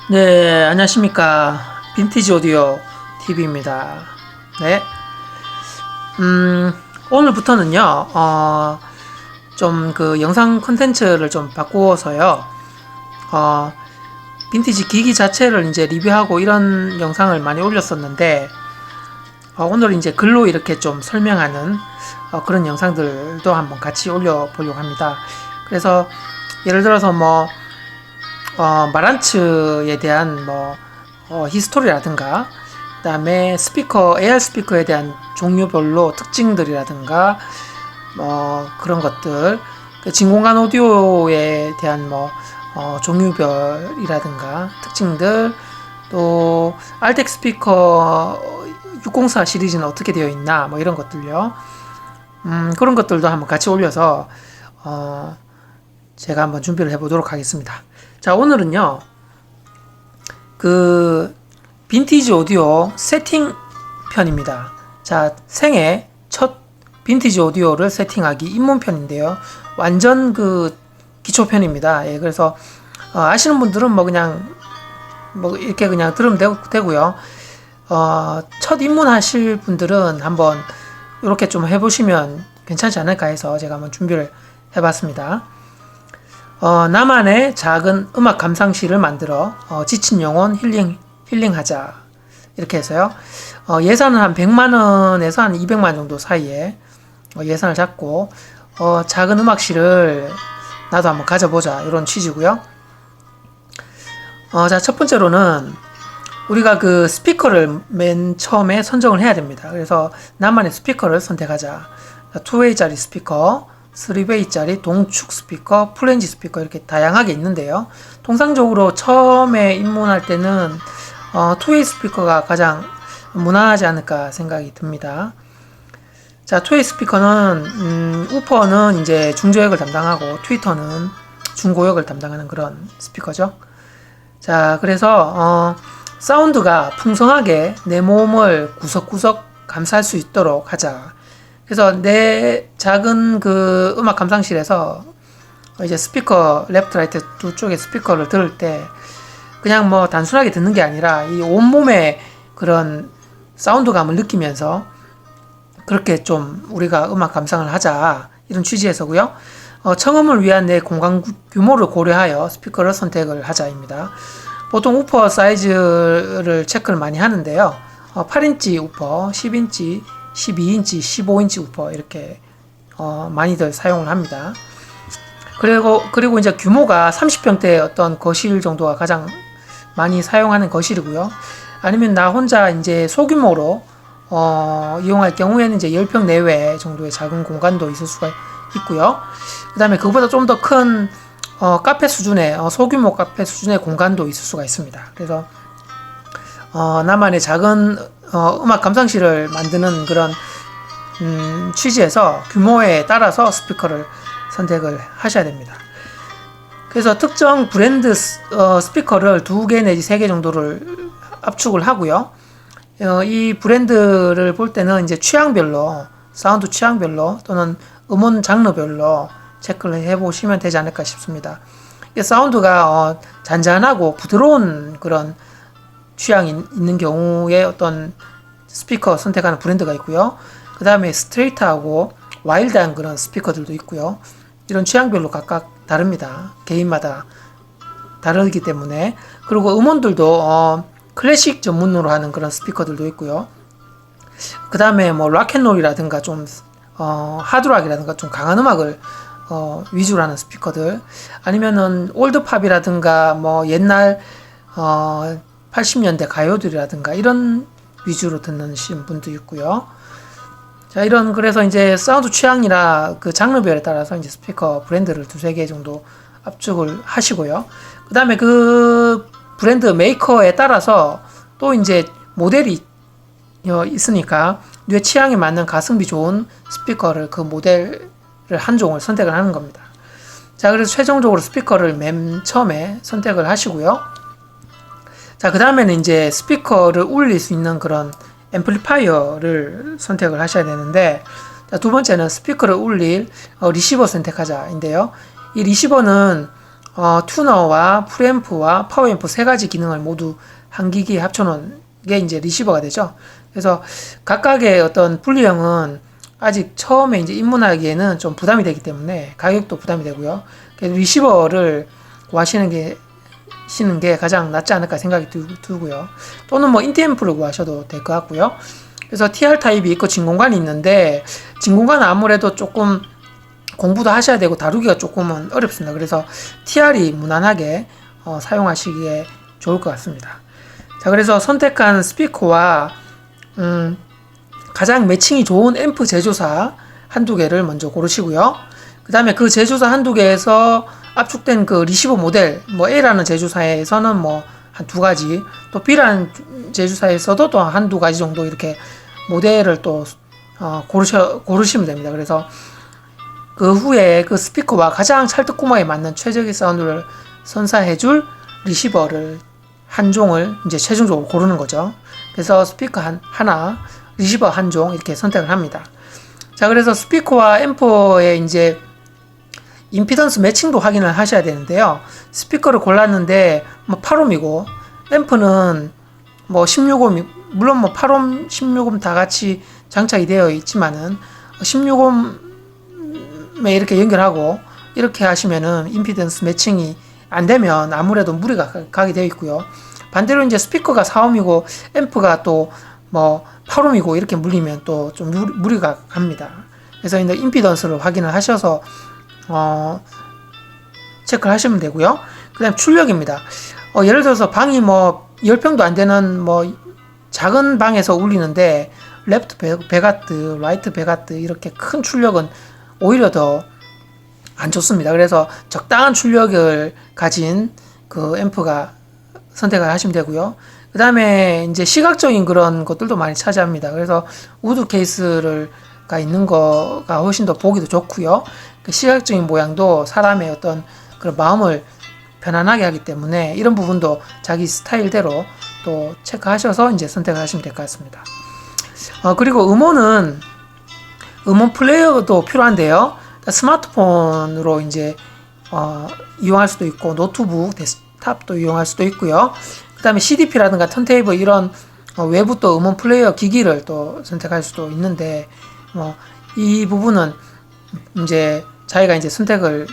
네, 안녕하십니까. 빈티지 오디오 TV입니다. 네. 오늘부터는요, 좀 그 영상 컨텐츠를 좀 바꾸어서요, 어, 빈티지 기기 자체를 이제 리뷰하고 이런 영상을 많이 올렸었는데, 오늘 이제 글로 이렇게 좀 설명하는 그런 영상들도 한번 같이 올려보려고 합니다. 그래서 예를 들어서 뭐, 마란츠에 대한 히스토리라든가 그 다음에 스피커, AR 스피커에 대한 종류별로 특징들이라든가 그런 것들, 그 진공관 오디오에 대한 종류별이라든가 특징들, 또 알텍 스피커 604 시리즈는 어떻게 되어 있나 이런 것들요. 그런 것들도 한번 같이 올려서 제가 한번 준비를 해보도록 하겠습니다. 자, 오늘은요, 그, 빈티지 오디오 세팅 편입니다. 자, 생애 첫 빈티지 오디오를 세팅하기 입문편인데요. 완전 그 기초편입니다. 예, 그래서, 아시는 분들은 이렇게 그냥 들으면 되고요. 첫 입문하실 분들은 한번 이렇게 좀 해보시면 괜찮지 않을까 해서 제가 한번 준비를 해봤습니다. 나만의 작은 음악 감상실을 만들어 지친 영혼 힐링하자, 이렇게 해서요. 예산은 한 100만원에서 한 200만원 정도 사이에 예산을 잡고 작은 음악실을 나도 한번 가져보자, 이런 취지고요. 자, 첫 번째로는 우리가 그 스피커를 맨 처음에 선정을 해야 됩니다. 그래서 나만의 스피커를 선택하자. 2웨이짜리 스피커, 3웨이짜리 동축 스피커, 플랜지 스피커, 이렇게 다양하게 있는데요. 통상적으로 처음에 입문할 때는 2웨이 스피커가 가장 무난하지 않을까 생각이 듭니다. 자, 2웨이 스피커는 우퍼는 이제 중저역을 담당하고 트위터는 중고역을 담당하는 그런 스피커죠. 자, 그래서 사운드가 풍성하게 내 몸을 구석구석 감쌀 수 있도록 하자. 그래서 내 작은 그 음악 감상실에서 이제 스피커, 레프트, 라이트 두 쪽의 스피커를 들을 때 그냥 단순하게 듣는 게 아니라 이 온몸의 그런 사운드감을 느끼면서 그렇게 좀 우리가 음악 감상을 하자, 이런 취지에서고요. 청음을 위한 내 공간 규모를 고려하여 스피커를 선택을 하자입니다. 보통 우퍼 사이즈를 체크를 많이 하는데요. 8인치 우퍼, 10인치, 12인치, 15인치 우퍼, 이렇게 많이들 사용을 합니다. 그리고 이제 규모가 30평대 어떤 거실 정도가 가장 많이 사용하는 거실이고요. 아니면 나 혼자 이제 소규모로 이용할 경우에는 이제 10평 내외 정도의 작은 공간도 있을 수가 있고요. 그 다음에 그거보다 좀 더 큰 카페 수준의 소규모 카페 수준의 공간도 있을 수가 있습니다. 그래서 나만의 작은 음악 감상실을 만드는 그런 취지에서 규모에 따라서 스피커를 선택을 하셔야 됩니다. 그래서 특정 브랜드 스피커를 2개 내지 3개 정도를 압축을 하고요. 이 브랜드를 볼 때는 이제 취향별로, 사운드 취향별로 또는 음원 장르별로 체크를 해보시면 되지 않을까 싶습니다. 사운드가 잔잔하고 부드러운 그런 취향이 있는 경우에 어떤 스피커 선택하는 브랜드가 있고요. 그 다음에 스트레이트하고 와일드한 그런 스피커들도 있고요. 이런 취향별로 각각 다릅니다. 개인마다 다르기 때문에. 그리고 음원들도 클래식 전문으로 하는 그런 스피커들도 있고요. 그 다음에 락앤롤이라든가 좀 하드락이라든가 좀 강한 음악을 위주로 하는 스피커들, 아니면은 올드팝이라든가 옛날 80년대 가요들이라든가 이런 위주로 듣는 분도 있고요. 자, 그래서 이제 사운드 취향이나 그 장르별에 따라서 이제 스피커 브랜드를 2-3개 정도 압축을 하시고요. 그 다음에 그 브랜드 메이커에 따라서 또 이제 모델이 있으니까 내 취향에 맞는 가성비 좋은 스피커를, 그 모델을 한 종을 선택을 하는 겁니다. 자, 그래서 최종적으로 스피커를 맨 처음에 선택을 하시고요. 자, 그 다음에는 이제 스피커를 울릴 수 있는 그런 앰플리파이어를 선택을 하셔야 되는데, 두 번째는 스피커를 울릴 리시버 선택하자인데요. 이 리시버는 튜너와 프리앰프와 파워앰프 세 가지 기능을 모두 한 기기에 합쳐놓은 게 이제 리시버가 되죠. 그래서 각각의 어떤 분리형은 아직 처음에 이제 입문하기에는 좀 부담이 되기 때문에 가격도 부담이 되고요. 그래서 리시버를 구하시는 게 가장 낫지 않을까 생각이 들고요. 또는 뭐 인티앰프를 구하셔도 될 것 같고요. 그래서 TR 타입이 있고 진공관이 있는데 진공관은 아무래도 조금 공부도 하셔야 되고 다루기가 조금은 어렵습니다. 그래서 TR이 무난하게 사용하시기에 좋을 것 같습니다. 자, 그래서 선택한 스피커와 가장 매칭이 좋은 앰프 제조사 한두 개를 먼저 고르시고요. 그 다음에 그 제조사 한두 개에서 압축된 그 리시버 모델, 뭐 A라는 제조사에서는 뭐 한 두 가지, 또 B라는 제조사에서도 또 한두 가지 정도 이렇게 모델을 또 고르시면 됩니다. 그래서 그 후에 그 스피커와 가장 찰떡궁합에 맞는 최적의 사운드를 선사해줄 리시버를 한 종을 이제 최종적으로 고르는 거죠. 그래서 스피커 하나, 리시버 한 종 이렇게 선택을 합니다. 자, 그래서 스피커와 앰프의 이제 임피던스 매칭도 확인을 하셔야 되는데요. 스피커를 골랐는데 뭐 8옴이고 앰프는 뭐 16옴, 물론 뭐 8옴, 16옴 다 같이 장착이 되어 있지만은 16옴에 이렇게 연결하고 이렇게 하시면은 임피던스 매칭이 안 되면 아무래도 무리가 가게 되어 있고요. 반대로 이제 스피커가 4옴이고 앰프가 또 뭐 8옴이고 이렇게 물리면 또 좀 무리가 갑니다. 그래서 이제 임피던스를 확인을 하셔서 체크를 하시면 되고요. 그 다음 출력입니다. 예를 들어서 방이 뭐 10평도 안 되는 뭐 작은 방에서 울리는데 레프트 베가트, 라이트 베가트 이렇게 큰 출력은 오히려 더 안 좋습니다. 그래서 적당한 출력을 가진 그 앰프가 선택을 하시면 되고요. 그 다음에 이제 시각적인 그런 것들도 많이 차지합니다. 그래서 우드 케이스가 있는 거가 훨씬 더 보기도 좋고요. 그 시각적인 모양도 사람의 어떤 그런 마음을 편안하게 하기 때문에 이런 부분도 자기 스타일대로 또 체크하셔서 이제 선택을 하시면 될 것 같습니다. 그리고 음원 플레이어도 필요한데요. 스마트폰으로 이제 이용할 수도 있고 노트북, 데스크탑도 이용할 수도 있고요. 그 다음에 CDP라든가 턴테이블 이런 외부 또 음원 플레이어 기기를 또 선택할 수도 있는데 이 부분은 이제 자기가 이제 선택을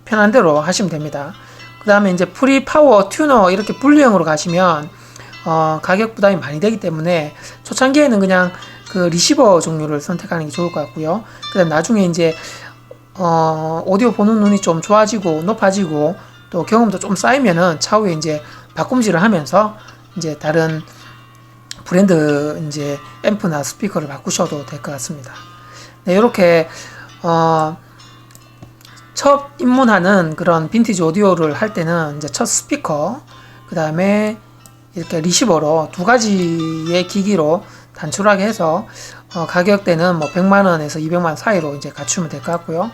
편한 대로 하시면 됩니다. 그 다음에 이제 프리 파워 튜너 이렇게 분리형으로 가시면 가격 부담이 많이 되기 때문에 초창기에는 그냥 그 리시버 종류를 선택하는 게 좋을 것 같고요. 그 다음 나중에 이제 오디오 보는 눈이 좀 좋아지고 높아지고 또 경험도 좀 쌓이면은 차후에 이제 바꿈질을 하면서 이제 다른 브랜드 이제 앰프나 스피커를 바꾸셔도 될 것 같습니다. 네, 이렇게 첫 입문하는 그런 빈티지 오디오를 할 때는 이제 첫 스피커, 그 다음에 이렇게 리시버로 두 가지의 기기로 단출하게 해서 가격대는 뭐 100만원에서 200만원 사이로 이제 갖추면 될 것 같고요.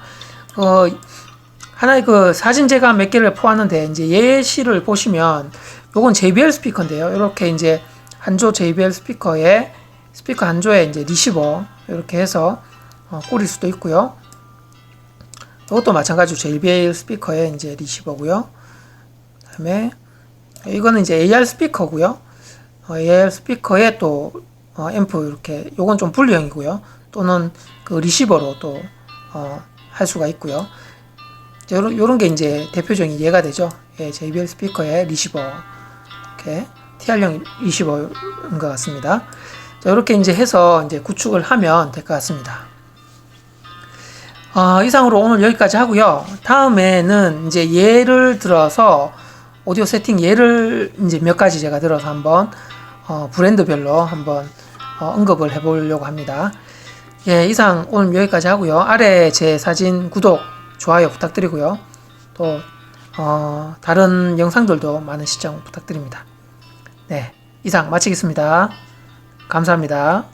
하나의 그 사진 제가 몇 개를 포함하는데 이제 예시를 보시면 요건 JBL 스피커인데요. 이렇게 이제 한조 JBL 스피커에 스피커 한조에 이제 리시버 이렇게 해서 꽂을 수도 있고요. 이것도 마찬가지로 JBL 스피커에 이제 리시버고요. 그다음에 이거는 이제 AR 스피커고요. AR 스피커에 또 앰프 이렇게 요건 좀 분리형이고요. 또는 그 리시버로 또 할 수가 있고요. 요런 게 이제 대표적인 예가 되죠. 예, JBL 스피커의 리시버 이렇게 TR형 리시버인 것 같습니다. 자, 이렇게 이제 해서 이제 구축을 하면 될 것 같습니다. 이상으로 오늘 여기까지 하고요. 다음에는 이제 예를 들어서 오디오 세팅 예를 이제 몇 가지 제가 들어서 한번 브랜드별로 한번 언급을 해보려고 합니다. 예, 이상 오늘 여기까지 하고요. 아래 제 사진 구독, 좋아요 부탁드리고요. 또 다른 영상들도 많은 시청 부탁드립니다. 네, 이상 마치겠습니다. 감사합니다.